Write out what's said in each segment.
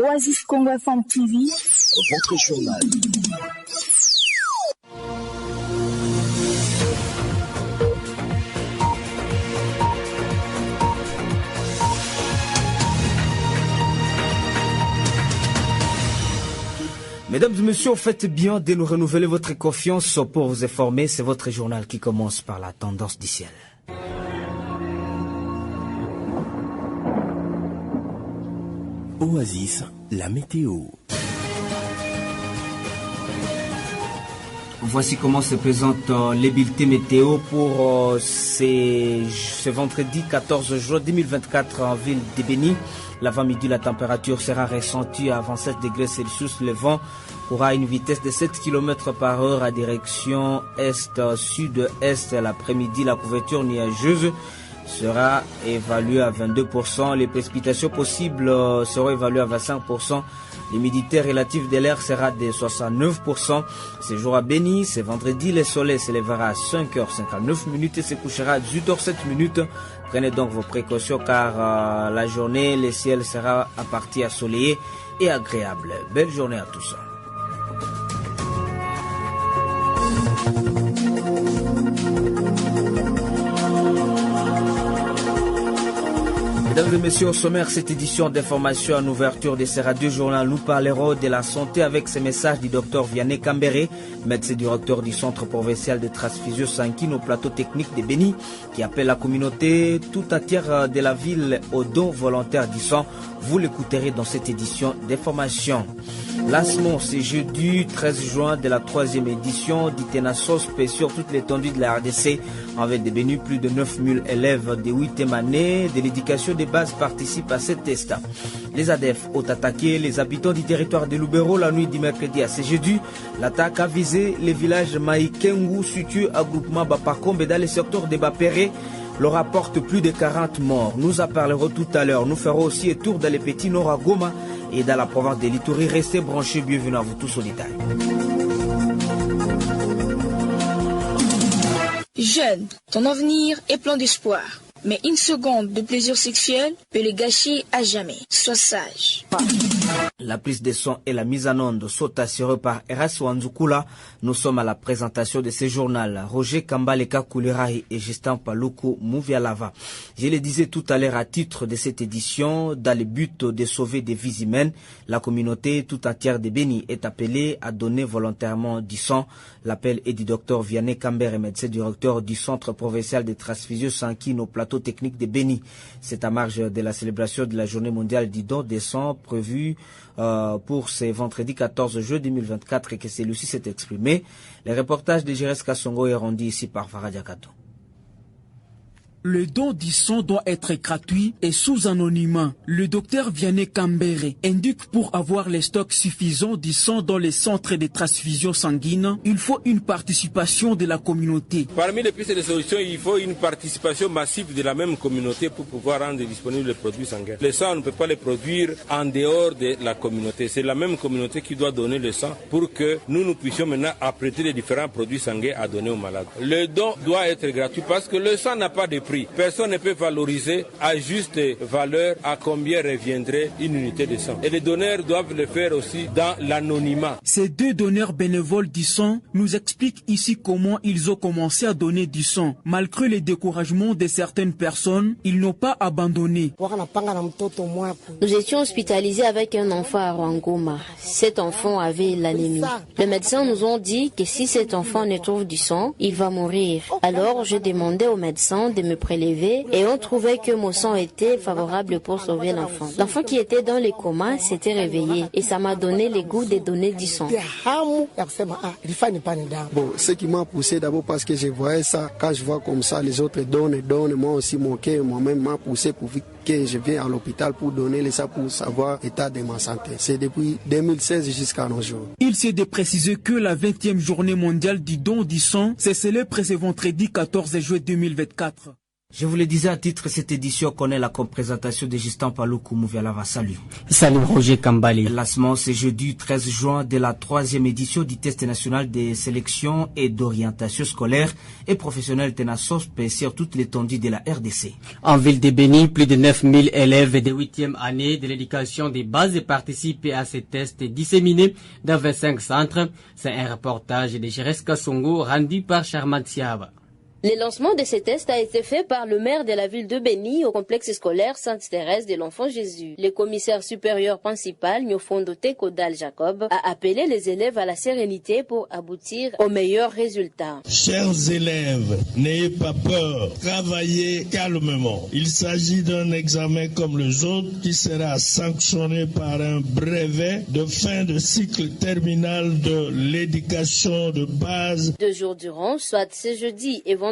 Oasis Congo FM TV, votre journal. Mesdames et messieurs, faites bien de nous renouveler votre confiance pour vous informer. C'est votre journal qui commence par la tendance du ciel. Oasis, la météo. Voici comment se présente les bulletins météo pour ce vendredi 14 juin 2024 en ville de Béni. L'avant-midi, la température sera ressentie à 27 degrés Celsius. Le vent aura une vitesse de 7 km par heure à direction est-sud-est. L'après-midi, la couverture nuageuse sera évaluée à 22%. Les précipitations possibles seront évaluées à 25%. L'humidité relative de l'air sera de 69%. Ce jour à Béni, ce vendredi, le soleil se lèvera à 5h59 et se couchera à 18h07. Prenez donc vos précautions car la journée, le ciel sera à partie ensoleillé et agréable. Belle journée à tous. Mesdames et messieurs, au sommaire, cette édition d'information en ouverture de ce radio journal, nous parlerons de la santé avec ce message du docteur Vianney Kambere, médecin directeur du centre provincial de transfusion sanguine au plateau technique de Béni, qui appelle la communauté tout entière de la ville au don volontaire du sang. Vous l'écouterez dans cette édition d'information. Lancement, c'est jeudi 13 juin de la 3e édition d'Itenasos sur toute l'étendue de la RDC. En ville de Béni, plus de 9000 élèves de 8e année de l'éducation de base participent à cette test. Les ADF ont attaqué les habitants du territoire de Lubero la nuit du mercredi à ce jeudi. L'attaque a visé les villages Maïkengu situés à groupement Bapakombe dans le secteur de Bapéré. Le rapporte plus de 40 morts. Nous en parlerons tout à l'heure. Nous ferons aussi un tour dans les petits Nord à Goma et dans la province de l'Ituri. Restez branchés. Bienvenue à vous tous au détail. jeune, ton avenir est plein d'espoir. Mais une seconde de plaisir sexuel peut le gâcher à jamais. Sois sage. La prise de son et la mise en onde sont assurées par Eras Wanzukula. Nous sommes à la présentation de ce journal. Roger Kambaleka Koulerahi et Justin Paluku Mouvialava. Je le disais tout à l'heure à titre de cette édition, dans le but de sauver des vies humaines, la communauté tout entière de Béni est appelée à donner volontairement du sang. L'appel est du docteur Vianney Kambere, médecin directeur du centre provincial de transfusion sanguine au plateau technique de Béni. C'est à marge de la célébration de la journée mondiale du don de sang prévue pour ce vendredi 14 juin 2024 et que celui-ci s'est exprimé. Le reportage de Jérès Kassongo est rendu ici par Farah Diakato. Le don du sang doit être gratuit et sous anonymat. Le docteur Vianney Kambere indique pour avoir les stocks suffisants du sang dans les centres de transfusion sanguine, il faut une participation de la communauté. Parmi les pistes de solutions, il faut une participation massive de la même communauté pour pouvoir rendre disponibles les produits sanguins. Le sang, on ne peut pas les produire en dehors de la communauté. C'est la même communauté qui doit donner le sang pour que nous puissions maintenant apprêter les différents produits sanguins à donner aux malades. Le don doit être gratuit parce que le sang n'a pas de prix. Personne ne peut valoriser à juste valeur à combien reviendrait une unité de sang. Et les donneurs doivent le faire aussi dans l'anonymat. Ces deux donneurs bénévoles du sang nous expliquent ici comment ils ont commencé à donner du sang. Malgré le découragement de certaines personnes, ils n'ont pas abandonné. Nous étions hospitalisés avec un enfant à Rwangoma. Cet enfant avait l'anémie. Les médecins nous ont dit que si cet enfant ne trouve du sang, il va mourir. Alors je demandais aux médecins de me prélever et on trouvait que mon sang était favorable pour sauver l'enfant. L'enfant qui était dans le coma s'était réveillé et ça m'a donné le goût de donner du sang. Bon, ce qui m'a poussé d'abord parce que je voyais ça, quand je vois comme ça les autres donnent, moi aussi mon cœur moi-même m'a poussé pour que je viens à l'hôpital pour donner les sang pour savoir l'état de ma santé. C'est depuis 2016 jusqu'à nos jours. Il s'est de préciser que la 20e journée mondiale du don du sang s'est célébrée ce vendredi 14 juin 2024. Je vous le disais à titre, cette édition connaît la présentation de Justin Paloukou Mouvialava. Salut. Salut Roger Kambali. Lancement ce jeudi 13 juin de la 3e édition du test national de sélection et d'orientation scolaire et professionnelle TENASOSP sur toute l'étendue de la RDC. En ville de Béni, plus de 9000 élèves de 8e année de l'éducation des bases participent à ces tests disséminés dans 25 centres. C'est un reportage de Jerez Kassongo rendu par Charmant Siava. Le lancement de ces tests a été fait par le maire de la ville de Béni au complexe scolaire Sainte-Thérèse de l'Enfant Jésus. Le commissaire supérieur principal, Nyofondo Tekodal Jacob, a appelé les élèves à la sérénité pour aboutir aux meilleurs résultats. Chers élèves, n'ayez pas peur, travaillez calmement. Il s'agit d'un examen comme les autres qui sera sanctionné par un brevet de fin de cycle terminal de l'éducation de base. 2 jours durant, soit ce jeudi et vendredi,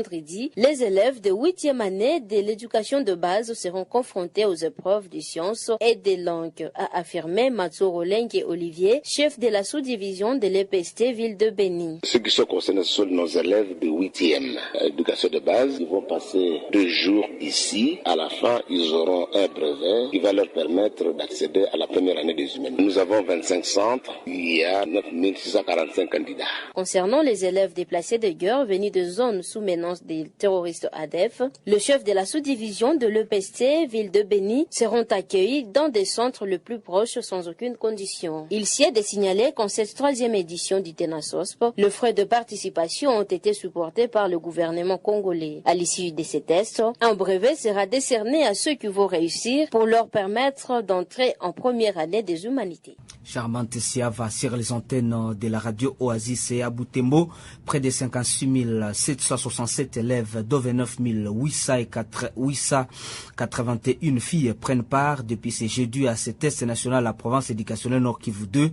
les élèves de 8e année de l'éducation de base seront confrontés aux épreuves de sciences et des langues, a affirmé Matsoro Lengue Olivier, chef de la sous-division de l'EPST Ville de Béni. Ce qui se concerne sont nos élèves de 8e éducation de base. Ils vont passer 2 jours ici. À la fin, ils auront un brevet qui va leur permettre d'accéder à la première année des humaines. Nous avons 25 centres. Il y a 9645 candidats. Concernant les élèves déplacés de guerre venus de zones sous menace des terroristes ADF, le chef de la sous-division de l'EPST Ville de Béni seront accueillis dans des centres le plus proches sans aucune condition. Il s'y est de signaler qu'en cette 3e édition du TENASOSP, les frais de participation ont été supportés par le gouvernement congolais. À l'issue de ces tests, un brevet sera décerné à ceux qui vont réussir pour leur permettre d'entrer en première année des humanités. Charmante Siava sur les antennes de la radio Oasis et à Butembo, près de 56 767 élèves, dont 29 881 filles prennent part depuis ce jeudi à ce test national à la province éducationnelle Nord Kivu 2.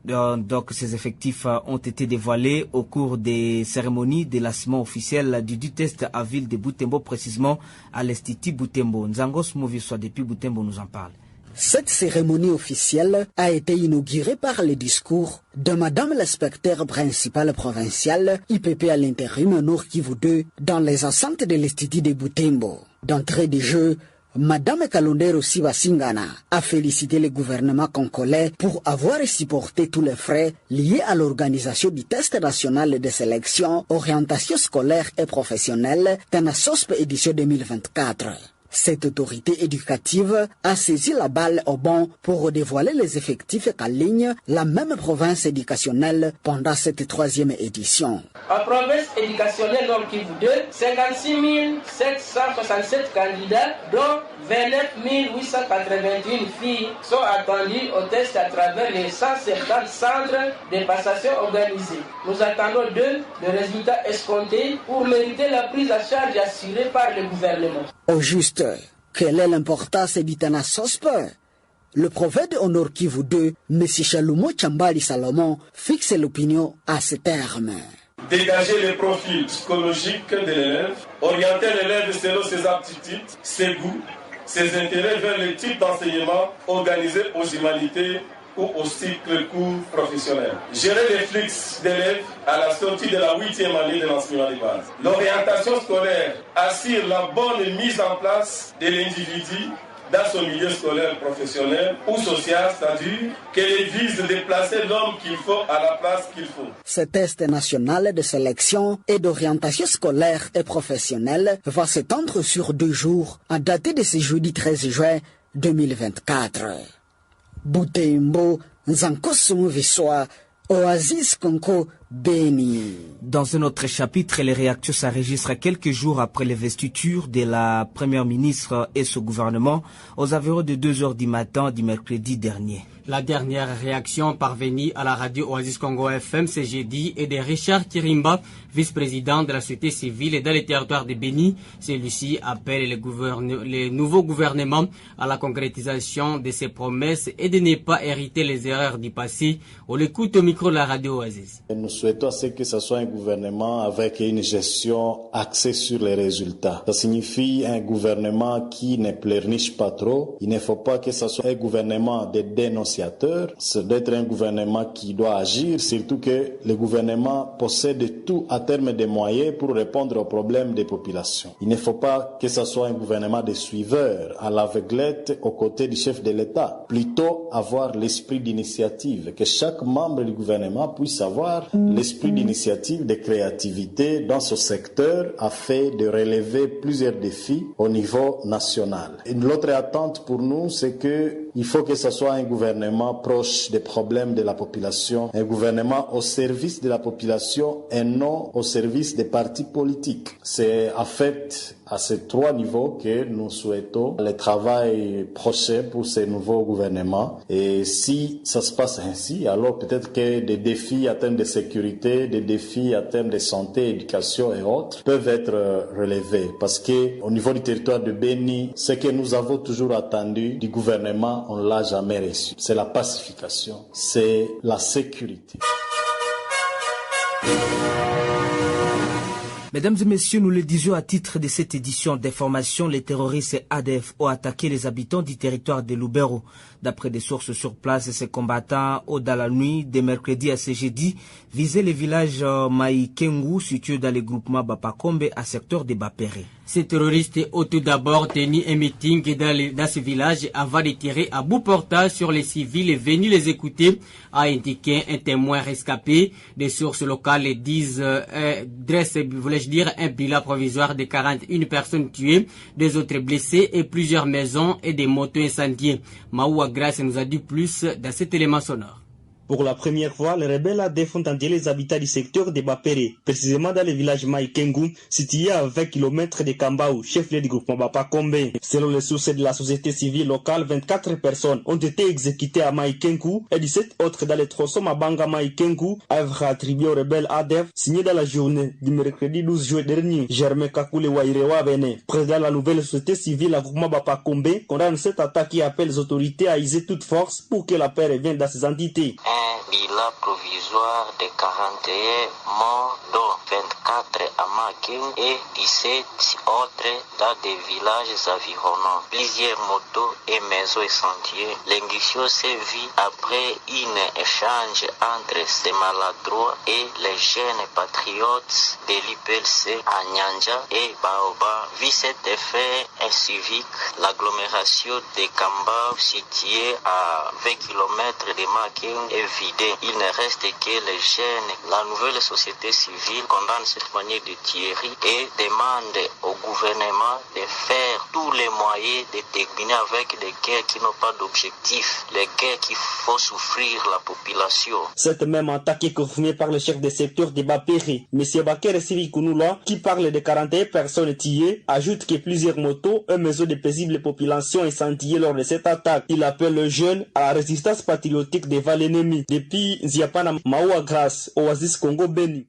Donc, ces effectifs ont été dévoilés au cours des cérémonies de lancement officiel du test à ville de Butembo, précisément à l'Institut Butembo. Nzangos Moviswa depuis Butembo nous en parle. Cette cérémonie officielle a été inaugurée par le discours de Madame l'inspecteur principale provinciale IPP à l'intérim Nord Kivu 2 dans les enceintes de l'Institut de Butembo. D'entrée de jeu, Madame Kalondero Sibasingana a félicité le gouvernement congolais pour avoir supporté tous les frais liés à l'organisation du test national de sélection, orientation scolaire et professionnelle TENASOSP édition 2024. Cette autorité éducative a saisi la balle au bon pour dévoiler les effectifs qu'aligne la même province éducationnelle pendant cette 3e édition. En province éducationnelle Nord Kivu 2, 56 767 candidats, dont 29 881 filles sont attendues au test à travers les 170 centres de passation organisés. Nous attendons d'eux le résultat escompté pour mériter la prise en charge assurée par le gouvernement. Au juste, quelle est l'importance du TENASOSP? Le prophète au Nord Kivu 2, M. Chalumo Chambali Salomon, fixe l'opinion à ce terme. Dégager les profils psychologiques de l'élève, orienter l'élève selon ses aptitudes, ses goûts, ses intérêts vers le type d'enseignement organisé aux humanités ou au cycle court professionnel. Gérer les flux d'élèves à la sortie de la 8e année de l'enseignement de base. L'orientation scolaire assure la bonne mise en place de l'individu dans son milieu scolaire professionnel ou social, c'est-à-dire qu'elle vise de déplacer l'homme qu'il faut à la place qu'il faut. Ce test national de sélection et d'orientation scolaire et professionnelle va s'étendre sur 2 jours, à dater de ce jeudi 13 juin 2024. Butembo, Nzankosumu Viswa, Oasis Konko, Béni. Dans un autre chapitre, les réactions s'enregistrent quelques jours après l'investiture de la première ministre et son gouvernement aux environs de 2h du matin du mercredi dernier. La dernière réaction parvenue à la radio Oasis Congo FM ce jeudi est de Richard Kirimba, vice-président de la société civile et dans les territoires de Béni. Celui-ci appelle le nouveau gouvernement à la concrétisation de ses promesses et de ne pas hériter les erreurs du passé. On l'écoute au micro de la radio Oasis. Nous souhaitons que ce soit un gouvernement avec une gestion axée sur les résultats. Ça signifie un gouvernement qui ne pleurniche pas trop. Il ne faut pas que ce soit un gouvernement de dénonciateurs. C'est d'être un gouvernement qui doit agir, surtout que le gouvernement possède tout à terme des moyens pour répondre aux problèmes des populations. Il ne faut pas que ce soit un gouvernement de suiveurs à l'aveuglette aux côtés du chef de l'État. Plutôt avoir l'esprit d'initiative, que chaque membre du gouvernement puisse avoir l'esprit d'initiative, de créativité dans ce secteur afin de relever plusieurs défis au niveau national. Et l'autre attente pour nous, c'est qu'il faut que ce soit un gouvernement proche des problèmes de la population, un gouvernement au service de la population et non au service des partis politiques. C'est en fait à ces trois niveaux que nous souhaitons le travail prochain pour ces nouveaux gouvernements. Et si ça se passe ainsi, alors peut-être que des défis en termes de sécurité, des défis en termes de santé, éducation et autres peuvent être relevés. Parce que au niveau du territoire de Beni, ce que nous avons toujours attendu du gouvernement, on l'a jamais reçu. C'est la pacification, c'est la sécurité. Mesdames et messieurs, nous le disions à titre de cette édition d'information, les terroristes ADF ont attaqué les habitants du territoire de Lubero. D'après des sources sur place, ces combattants, dans la nuit de mercredi à ce jeudi, visaient le village Maïkengu, situé dans le groupement Bapakombe, à secteur de Bapere. Ces terroristes ont tout d'abord tenu un meeting dans ce village avant de tirer à bout portant sur les civils venus les écouter, a indiqué un témoin rescapé. Des sources locales dressent, un bilan provisoire de 41 personnes tuées, des autres blessées et plusieurs maisons et des motos incendiées. Maoua Grace nous a dit plus dans cet élément sonore. Pour la première fois, les rebelles ADF ont tenté les habitants du secteur de Bapere, précisément dans le village Maïkengu, situé à 20 km de Kambao, chef-lieu du groupement Bapakombe. Selon les sources de la société civile locale, 24 personnes ont été exécutées à Maïkengu et 17 autres dans les tronçons Mabanga Maïkengu, œuvre attribuée aux rebelles ADF, signée dans la journée du mercredi 12 juillet dernier. Germain Kakule Wairewa Bene, président de la nouvelle société civile à groupement Bapakombe, condamne cette attaque et appelle les autorités à user toute force pour que la paix revienne dans ces entités. Un bilan provisoire de 41 morts, dont 24 à Makin et 17 autres dans des villages environnants. Plusieurs motos et maisons incendiées. L'indiction s'est vue après un échange entre ces maladroits et les jeunes patriotes de l'IPLC à Nyanja et Baoba. Vu cet effet civique, l'agglomération de Kambao, située à 20 km de Makin, est vidée. Il ne reste que les jeunes. La nouvelle société civile condamne cette manière de tuerie et demande au gouvernement de faire tous les moyens de terminer avec des guerres qui n'ont pas d'objectif, les guerres qui font souffrir la population. Cette même attaque est confirmée par le chef des secteurs de Bapere, M. Bakere Sivikunoula, qui parle de 41 personnes tuées, ajoute que plusieurs motos et maisons de paisibles populations incendiées lors de cette attaque. Il appelle les jeunes à la résistance patriotique devant l'ennemi. Depuis Nziapana, Maoua Grace, Oasis Congo Beni.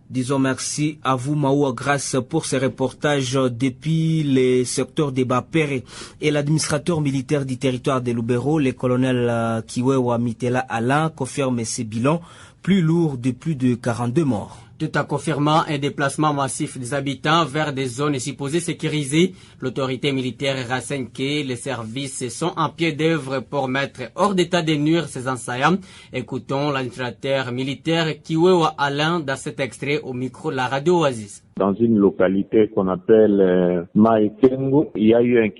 Disons merci à vous, Maoua Grace, pour ces reportages depuis les secteurs de Bapere. Et l'administrateur militaire du territoire de Lubero, le colonel Kiwewa Mitela Alain, confirme ces bilans plus lourds de plus de 42 morts. Tout en confirmant un déplacement massif des habitants vers des zones supposées sécurisées, l'autorité militaire renseigne que les services sont en pied d'œuvre pour mettre hors d'état de nuire ces assaillants. Écoutons l'administrateur militaire Kiwewa Alain dans cet extrait au micro de la radio Oasis. Dans une localité qu'on appelle Maïkengu, il y a eu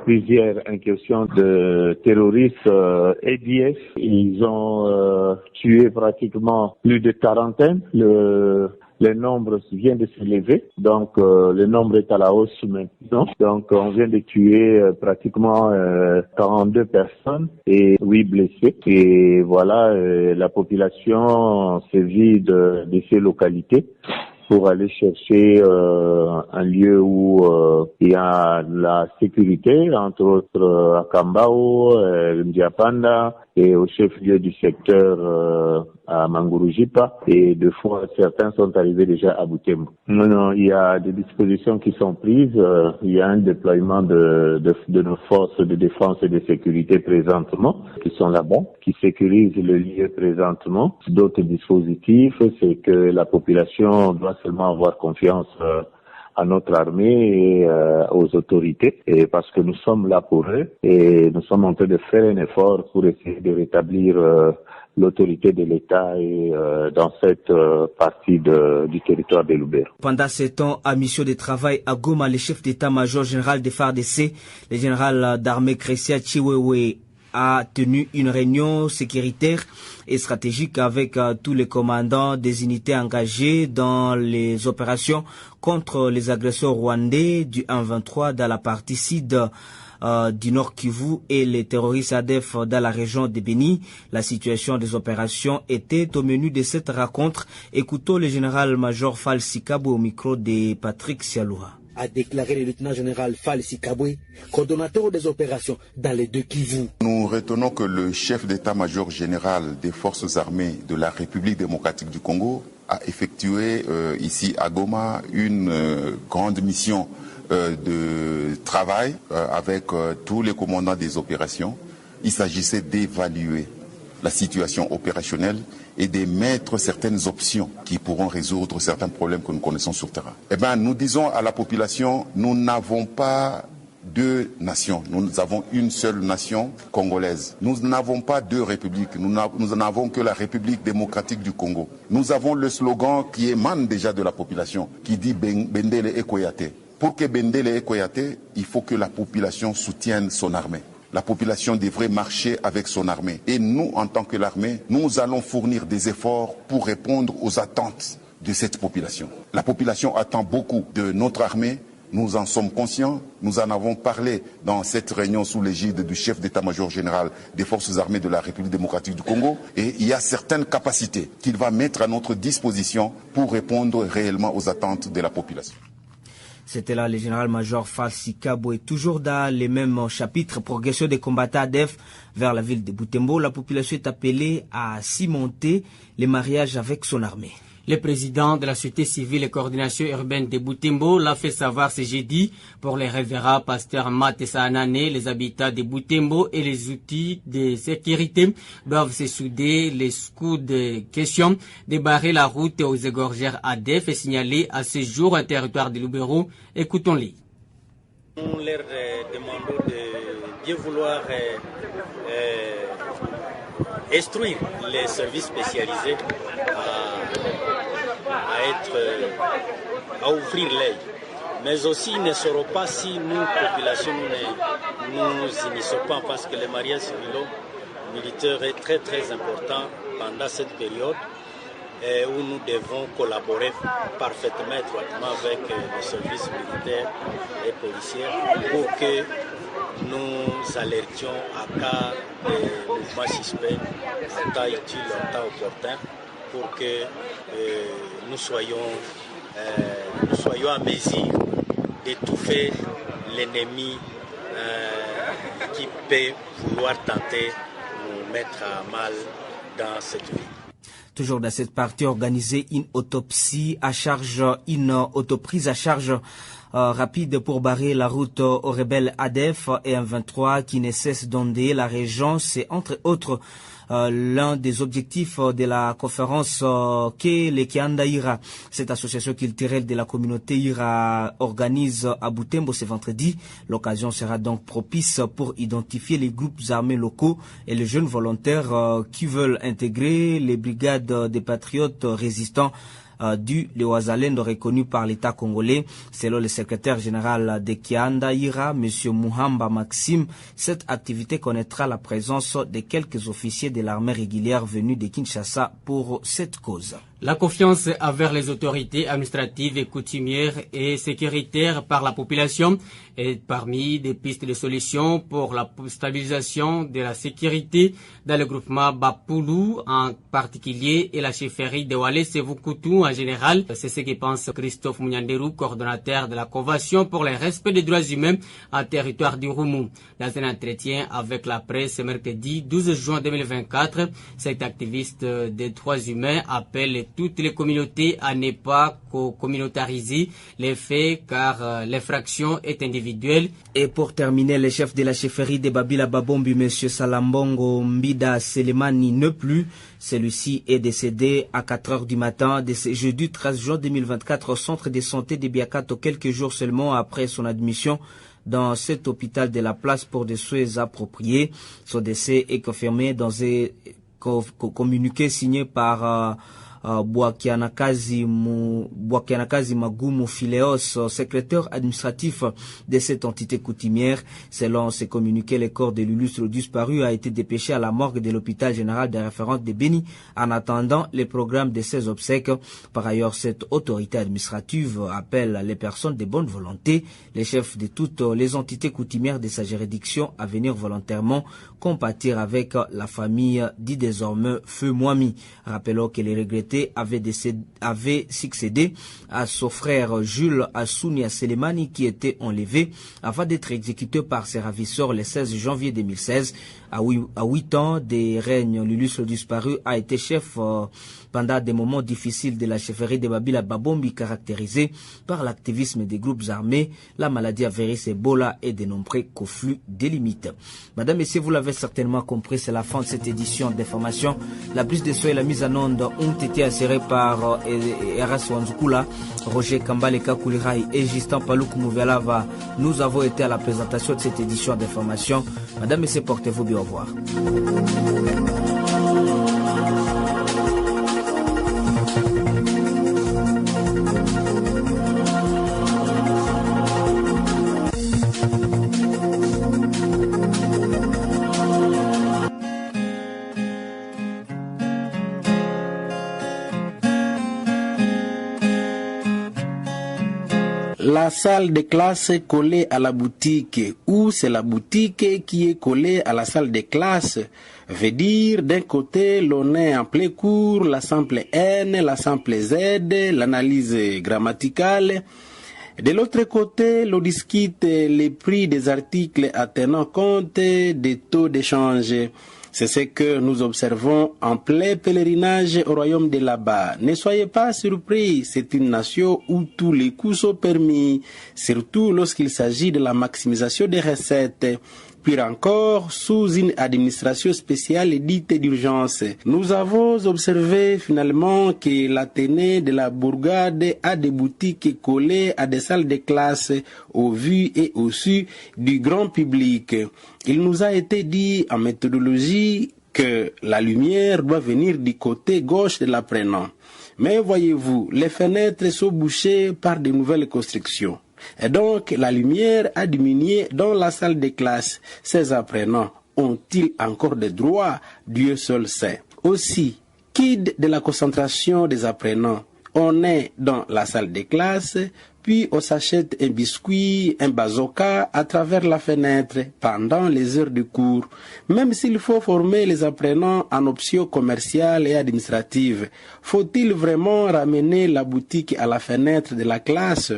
plusieurs incursions de terroristes ADF. Ils ont tué pratiquement plus de quarantaine. Le nombre vient de s'élever, donc le nombre est à la hausse maintenant. Donc on vient de tuer pratiquement 42 personnes et 8 blessés. Et voilà, la population se vide de ces localités pour aller chercher un lieu où il y a la sécurité, entre autres à Kambao, Ndiapanda et au chef-lieu du secteur à Mangurujipa et 2 fois certains sont arrivés déjà à Butembo. Non, il y a des dispositions qui sont prises. Il y a un déploiement de nos forces de défense et de sécurité présentement qui sont là-bas, qui sécurisent le lieu présentement. D'autres dispositifs, c'est que la population doit seulement avoir confiance à notre armée et aux autorités, et parce que nous sommes là pour eux et nous sommes en train de faire un effort pour essayer de rétablir l'autorité de l'État et dans cette partie du territoire de Lubero. Pendant ce temps, à mission de travail à Goma, le chef d'état-major général des FARDC, le général d'armée Chrétien Chiwewe, a tenu une réunion sécuritaire et stratégique avec tous les commandants des unités engagées dans les opérations contre les agresseurs rwandais du 1-23 dans la partie sud du Nord Kivu et les terroristes ADF dans la région de Beni. La situation des opérations était au menu de cette rencontre. Écoutons le général-major Fall Sikabwe au micro de Patrick Sialoura. A déclaré le lieutenant-général Fall Sikabwe, coordonnateur des opérations dans les 2 Kivu. Nous retenons que le chef d'état-major général des forces armées de la République démocratique du Congo a effectué ici à Goma une grande mission de travail avec tous les commandants des opérations. Il s'agissait d'évaluer la situation opérationnelle et d'émettre certaines options qui pourront résoudre certains problèmes que nous connaissons sur le terrain. Eh bien, nous disons à la population, nous n'avons pas 2 nations, nous avons une seule nation congolaise. Nous n'avons pas 2 républiques, nous n'avons que la République démocratique du Congo. Nous avons le slogan qui émane déjà de la population, qui dit Bendele Ekoyate. Pour que Bendele Ekoyate, il faut que la population soutienne son armée. La population devrait marcher avec son armée. Et nous, en tant que l'armée, nous allons fournir des efforts pour répondre aux attentes de cette population. La population attend beaucoup de notre armée. Nous en sommes conscients. Nous en avons parlé dans cette réunion sous l'égide du chef d'état-major général des forces armées de la République démocratique du Congo. Et il y a certaines capacités qu'il va mettre à notre disposition pour répondre réellement aux attentes de la population. C'était là le général-major Fall Sikabwe. Toujours dans les mêmes chapitres, progression des combattants ADF vers la ville de Butembo. La population est appelée à cimenter les mariages avec son armée. Le président de la société civile et coordination urbaine de Butembo l'a fait savoir ce jeudi pour les révérends pasteurs Mat et Saanane. Les habitats de Butembo et les outils de sécurité doivent se souder les coudes question de barrer la route aux égorgères ADF et signaler à ce jour un territoire de Lubero. Écoutons-les. Nous leur demandons de bien vouloir instruire les services spécialisés à ouvrir l'œil. Mais aussi, ils ne sauront pas si nous, population, nous initions pas, parce que le mariage civilo-militaire est très très important pendant cette période où nous devons collaborer parfaitement, étroitement avec les services militaires et policiers pour que nous alertions à cas de mouvements suspects en temps utile, en temps opportun, pour que nous soyons à mesure d'étouffer l'ennemi qui peut vouloir tenter nous mettre à mal dans cette vie. Toujours dans cette partie, organiser une autoprise à charge rapide pour barrer la route aux rebelles ADF et M23 qui ne cessent d'onder la région. C'est entre autres l'un des objectifs de la conférence que les Kianda Ira, cette association culturelle de la communauté Ira, organise à Butembo ce vendredi. L'occasion sera donc propice pour identifier les groupes armés locaux et les jeunes volontaires qui veulent intégrer les brigades des patriotes résistants du Lewazalendo reconnu par l'État congolais. Selon le secrétaire général de Kianda Ira, M. Muhamba Maxime, cette activité connaîtra la présence de quelques officiers de l'armée régulière venus de Kinshasa pour cette cause. La confiance envers les autorités administratives et coutumières et sécuritaires par la population est parmi des pistes de solutions pour la stabilisation de la sécurité dans le groupement Bapulu en particulier et la chefferie de Walé Sévoukoutou en général. C'est ce que pense Christophe Mounianderou, coordonnateur de la Convention pour le respect des droits humains en territoire du Roumou. Dans un entretien avec la presse ce mercredi 12 juin 2024, cet activiste des droits humains appelle toutes les communautés à ne pas communautariser les faits car l'infraction est individuelle. Et pour terminer, le chef de la chefferie de Babila Babombi, M. Salambongo Mbida Selemani, ne plus. Celui-ci est décédé à 4 heures du matin de ce jeudi 13 juin 2024 au centre de santé de Biakato, quelques jours seulement après son admission dans cet hôpital de la place pour des soins appropriés. Son décès est confirmé dans un communiqué signé par Bwakianakazi Magumu Phileos, secrétaire administratif de cette entité coutumière. Selon ce communiqué, le corps de l'illustre disparu a été dépêché à la morgue de l'hôpital général de référence de Béni en attendant le programme de ses obsèques. Par ailleurs, cette autorité administrative appelle les personnes de bonne volonté, les chefs de toutes les entités coutumières de sa juridiction à venir volontairement compatir avec la famille dit désormais Feu Mwami. Rappelons que les regrettés avait succédé à son frère Jules Assounia Selemani qui était enlevé avant d'être exécuté par ses ravisseurs le 16 janvier 2016. À 8 ans des règnes, l'illustre disparu a été chef pendant des moments difficiles de la chefferie de Babila Babombi, caractérisée par l'activisme des groupes armés, la maladie à virus Ebola et de nombreux conflits délimités. Madame, messieurs, vous l'avez certainement compris, c'est la fin de cette édition d'information. La prise de soins et la mise en onde ont été assurées par R.S. Wanzukula, Roger Kambaleka Koulirai et Justin Palouk Mouvelava. Nous avons été à la présentation de cette édition d'information. Madame, messieurs, portez-vous bien. Au revoir. La salle de classe est collée à la boutique ou c'est la boutique qui est collée à la salle de classe veut dire d'un côté l'on est en plein cours, la simple N, la simple Z, l'analyse grammaticale. De l'autre côté, l'on discute les prix des articles en tenant compte des taux d'échange. C'est ce que nous observons en plein pèlerinage au royaume de là-bas. Ne soyez pas surpris, c'est une nation où tous les coups sont permis, surtout lorsqu'il s'agit de la maximisation des recettes. Pire encore, sous une administration spéciale dite d'urgence. Nous avons observé finalement que l'Athénée de la Bourgade a des boutiques collées à des salles de classe au vu et au su du grand public. Il nous a été dit en méthodologie que la lumière doit venir du côté gauche de l'apprenant. Mais voyez-vous, les fenêtres sont bouchées par de nouvelles constructions. Et donc, la lumière a diminué dans la salle de classe. Ces apprenants ont-ils encore des droits? Dieu seul sait. Aussi, quid de la concentration des apprenants? On est dans la salle de classe, puis on s'achète un biscuit, un bazooka à travers la fenêtre pendant les heures de cours. Même s'il faut former les apprenants en options commerciales et administratives, faut-il vraiment ramener la boutique à la fenêtre de la classe?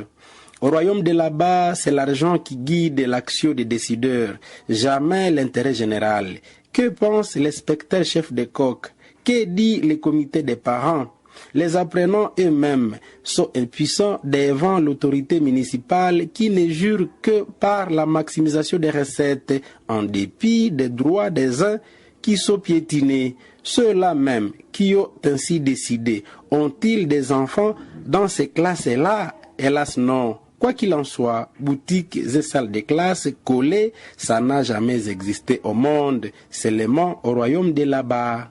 Au royaume de là-bas, c'est l'argent qui guide l'action des décideurs, jamais l'intérêt général. Que pense l'inspecteur chef de coq? Que dit le comité des parents? Les apprenants eux-mêmes sont impuissants devant l'autorité municipale qui ne jure que par la maximisation des recettes en dépit des droits des uns qui sont piétinés. Ceux-là même qui ont ainsi décidé, ont-ils des enfants dans ces classes-là? Hélas non. Quoi qu'il en soit, boutiques et salles de classe collées, ça n'a jamais existé au monde, seulement au royaume de là-bas.